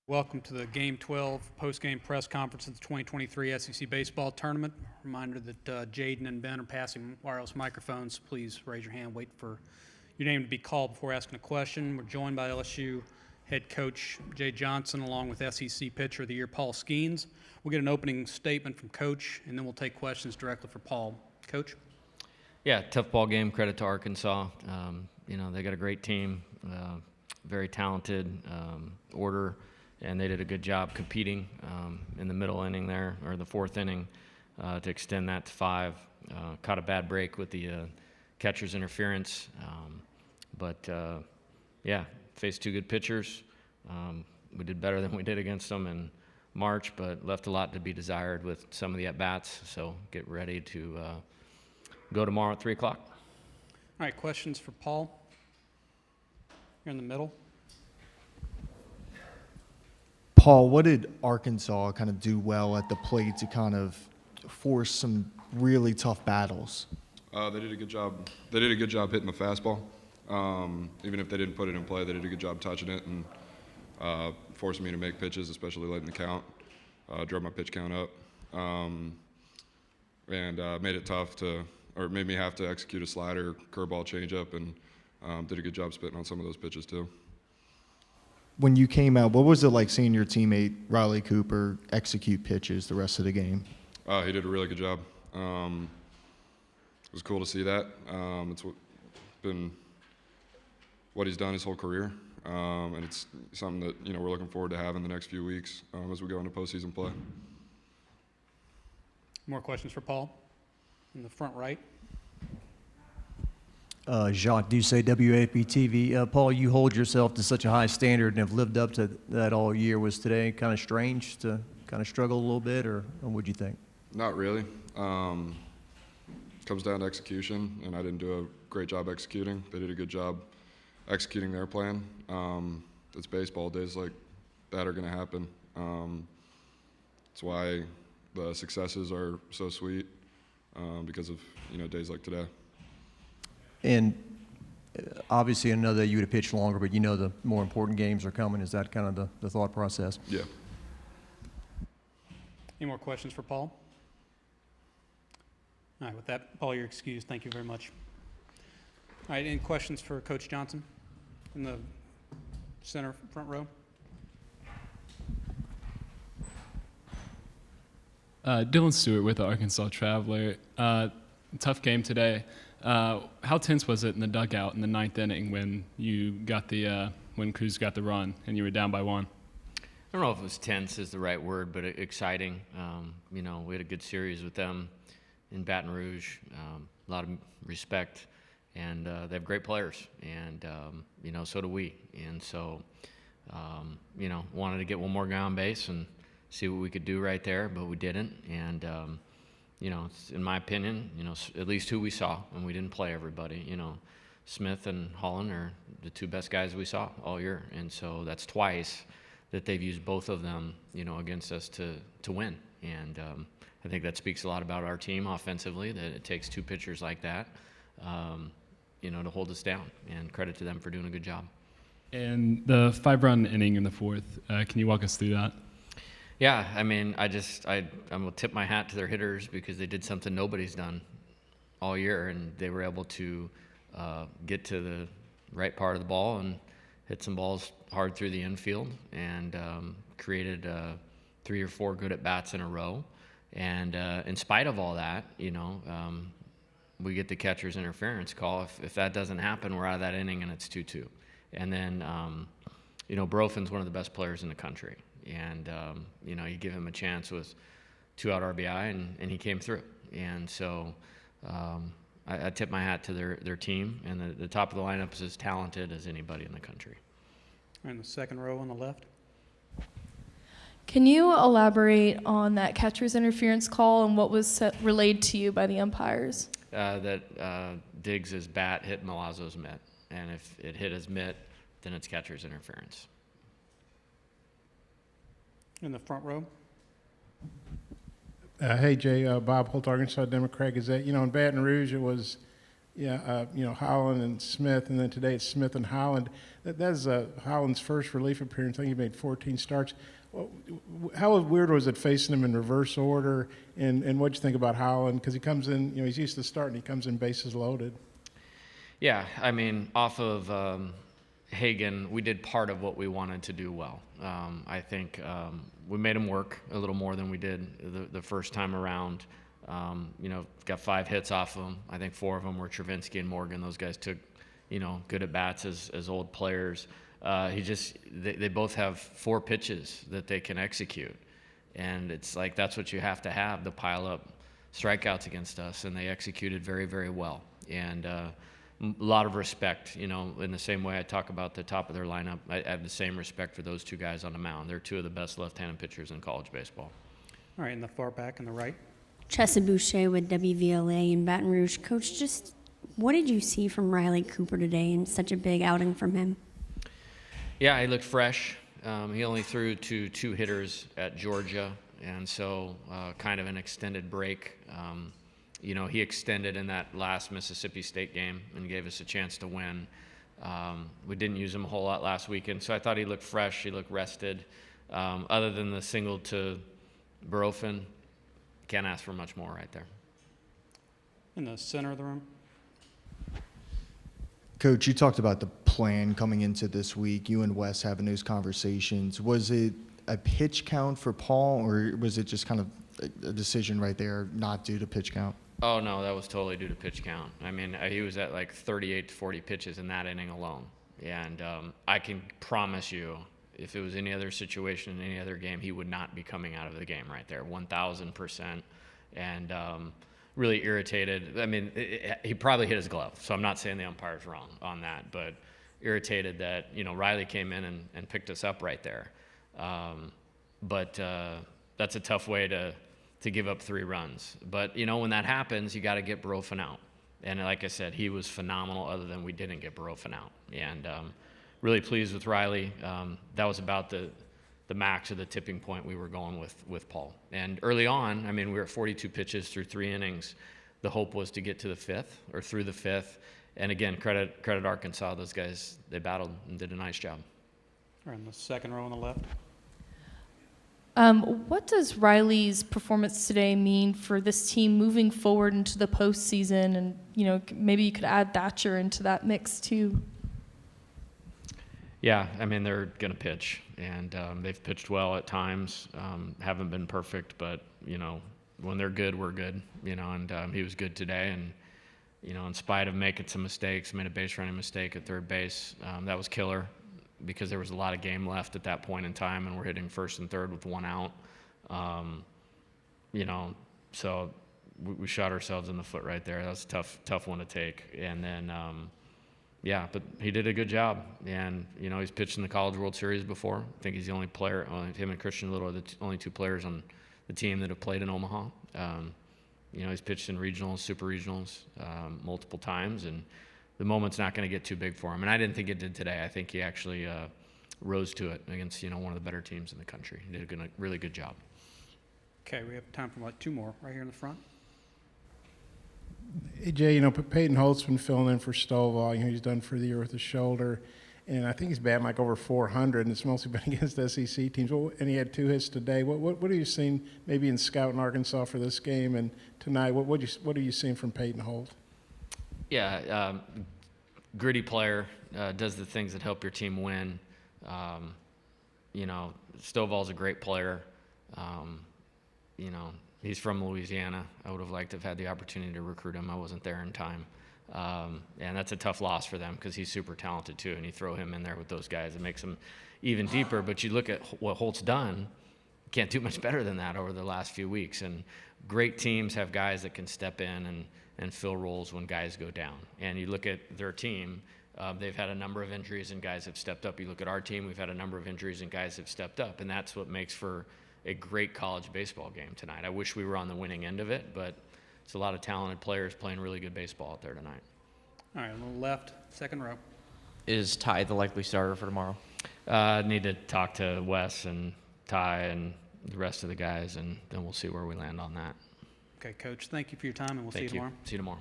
Welcome to the Game 12 post-game press conference of the 2023 SEC Baseball Tournament. Reminder that Jaden and Ben are passing wireless microphones. Please raise your hand, wait for your name to be called before asking a question. We're joined by LSU head coach Jay Johnson along with SEC Pitcher of the Year Paul Skeens. We'll get an opening statement from Coach, and then we'll take questions directly for Paul. Coach? Yeah, tough ball game. Credit to Arkansas. They got a great team, very talented order. And they did a good job competing in the middle inning there, or the fourth inning, to extend that to 5. Caught a bad break with the catcher's interference. Faced 2 good pitchers. We did better than we did against them in March, but left a lot to be desired with some of the at-bats. So get ready to go tomorrow at 3 o'clock. All right, questions for Paul? Here in the middle. Paul, what did Arkansas kind of do well at the plate to kind of force some really tough battles? They did a good job. They did a good job hitting the fastball. Even if they didn't put it in play, they did a good job touching it and forcing me to make pitches, especially late in the count. Drove my pitch count up, and made it tough made me have to execute a slider, curveball, changeup, and did a good job spitting on some of those pitches too. When you came out, what was it like seeing your teammate Riley Cooper execute pitches the rest of the game? He did a really good job. It was cool to see that. It's been what he's done his whole career, and it's something that we're looking forward to having the next few weeks as we go into postseason play. More questions for Paul? In the front right. Jacques Doucet, WAP-TV. Paul, you hold yourself to such a high standard and have lived up to that all year. Was today kind of strange to kind of struggle a little bit, or what'd you think? Not really. Comes down to execution, and I didn't do a great job executing. They did a good job executing their plan. It's baseball. Days like that are going to happen. That's why the successes are so sweet, because of days like today. And obviously, I know that you would have pitched longer, but the more important games are coming. Is that kind of the thought process? Yeah. Any more questions for Paul? All right, with that, Paul, you're excused. Thank you very much. All right, any questions for Coach Johnson in the center front row? Dylan Stewart with the Arkansas Traveler. Tough game today. How tense was it in the dugout in the 9th inning when you got when Cruz got the run and you were down by 1? I don't know if it was tense is the right word, but exciting. We had a good series with them in Baton Rouge. A lot of respect, and they have great players, and so do we. And so, wanted to get one more guy on base and see what we could do right there, but we didn't. And in my opinion, at least who we saw, and we didn't play everybody. Smith and Holland are the 2 best guys we saw all year, and so that's twice that they've used both of them, against us to win. And I think that speaks a lot about our team offensively, that it takes 2 pitchers like that, to hold us down. And credit to them for doing a good job. And the 5-run inning in the 4th, can you walk us through that? Yeah, I mean, I'm going to tip my hat to their hitters because they did something nobody's done all year, and they were able to get to the right part of the ball and hit some balls hard through the infield, and created 3 or 4 good at-bats in a row. And in spite of all that, we get the catcher's interference call. If that doesn't happen, we're out of that inning and it's 2-2. And then, Brofin's one of the best players in the country. And, you give him a chance with 2-out RBI, and he came through. And so I tip my hat to their team, and the top of the lineup is as talented as anybody in the country. And the second row on the left. Can you elaborate on that catcher's interference call and what was relayed to you by the umpires? That Diggs' bat hit Milazzo's mitt, and if it hit his mitt, then it's catcher's interference. In the front row. Hey, Jay, Bob Holt, Arkansas Democrat Gazette. In Baton Rouge, it was, Holland and Smith, and then today it's Smith and Holland. That's Holland's first relief appearance. I think he made 14 starts. How weird was it facing him in reverse order? And what'd you think about Holland? Because he comes in, he's used to starting. He comes in bases loaded. Yeah, I mean, off of Hagan, we did part of what we wanted to do well. I think we made him work a little more than we did the first time around. Got 5 hits off of him. I think 4 of them were Travinsky and Morgan. Those guys took, good at bats as old players. They both have 4 pitches that they can execute. And it's like that's what you have to pile up strikeouts against us. And they executed very, very well. And a lot of respect, in the same way I talk about the top of their lineup, I have the same respect for those 2 guys on the mound. They're 2 of the best left-handed pitchers in college baseball. All right, in the far back on the right. Chessa Boucher with WVLA in Baton Rouge. Coach, just what did you see from Riley Cooper today and such a big outing from him? Yeah, he looked fresh. He only threw to 2 hitters at Georgia, and so kind of an extended break. He extended in that last Mississippi State game and gave us a chance to win. We didn't use him a whole lot last weekend, so I thought he looked fresh. He looked rested. Other than the single to Barofin, can't ask for much more right there. In the center of the room. Coach, you talked about the plan coming into this week. You and Wes having those conversations. Was it a pitch count for Paul, or was it just kind of a decision right there, not due to pitch count? Oh, no, that was totally due to pitch count. I mean, he was at like 38 to 40 pitches in that inning alone. And I can promise you, if it was any other situation in any other game, he would not be coming out of the game right there, 1,000%. And really irritated. I mean, he probably hit his glove, so I'm not saying the umpire's wrong on that, but irritated that, Riley came in and picked us up right there. But that's a tough way to give up 3 runs. But, when that happens, you got to get Barofin out. And like I said, he was phenomenal other than we didn't get Barofin out. And really pleased with Riley. That was about the max of the tipping point we were going with Paul. And early on, I mean, we were at 42 pitches through 3 innings. The hope was to get to the 5th or through the 5th. And again, credit Arkansas. Those guys, they battled and did a nice job. Or in the second row on the left. What does Riley's performance today mean for this team moving forward into the postseason? And, maybe you could add Thatcher into that mix too. Yeah, I mean, they're going to pitch, and they've pitched well at times. Haven't been perfect, but, when they're good, we're good, and he was good today. And, in spite of making some mistakes, made a base running mistake at third base. That was killer because there was a lot of game left at that point in time, and we're hitting first and third with 1 out. So we shot ourselves in the foot right there. That was a tough one to take. And then, but he did a good job. And, he's pitched in the College World Series before. I think he's the only player, him and Christian Little are the only 2 players on the team that have played in Omaha. He's pitched in regionals, super regionals, multiple times, and the moment's not going to get too big for him. And I didn't think it did today. I think he actually rose to it against, one of the better teams in the country. He did a really good job. Okay, we have time for like 2 more right here in the front. Hey, Jay, Peyton Holt's been filling in for Stovall. He's done for the year with his shoulder. And I think he's batting like over 400, and it's mostly been against SEC teams. And he had 2 hits today. What have you seen maybe in scouting Arkansas for this game and tonight? What are you seeing from Peyton Holt? Yeah, gritty player, does the things that help your team win. Stovall's a great player. He's from Louisiana. I would have liked to have had the opportunity to recruit him. I wasn't there in time. And that's a tough loss for them because he's super talented too, and you throw him in there with those guys, it makes him even deeper. But you look at what Holt's done, can't do much better than that over the last few weeks. And great teams have guys that can step in and fill roles when guys go down. And you look at their team, they've had a number of injuries and guys have stepped up. You look at our team, we've had a number of injuries and guys have stepped up. And that's what makes for a great college baseball game tonight. I wish we were on the winning end of it, but it's a lot of talented players playing really good baseball out there tonight. All right, on the left, second row. Is Ty the likely starter for tomorrow? Need to talk to Wes and Ty and the rest of the guys, and then we'll see where we land on that. Okay, Coach, thank you for your time, and we'll see you tomorrow. See you tomorrow.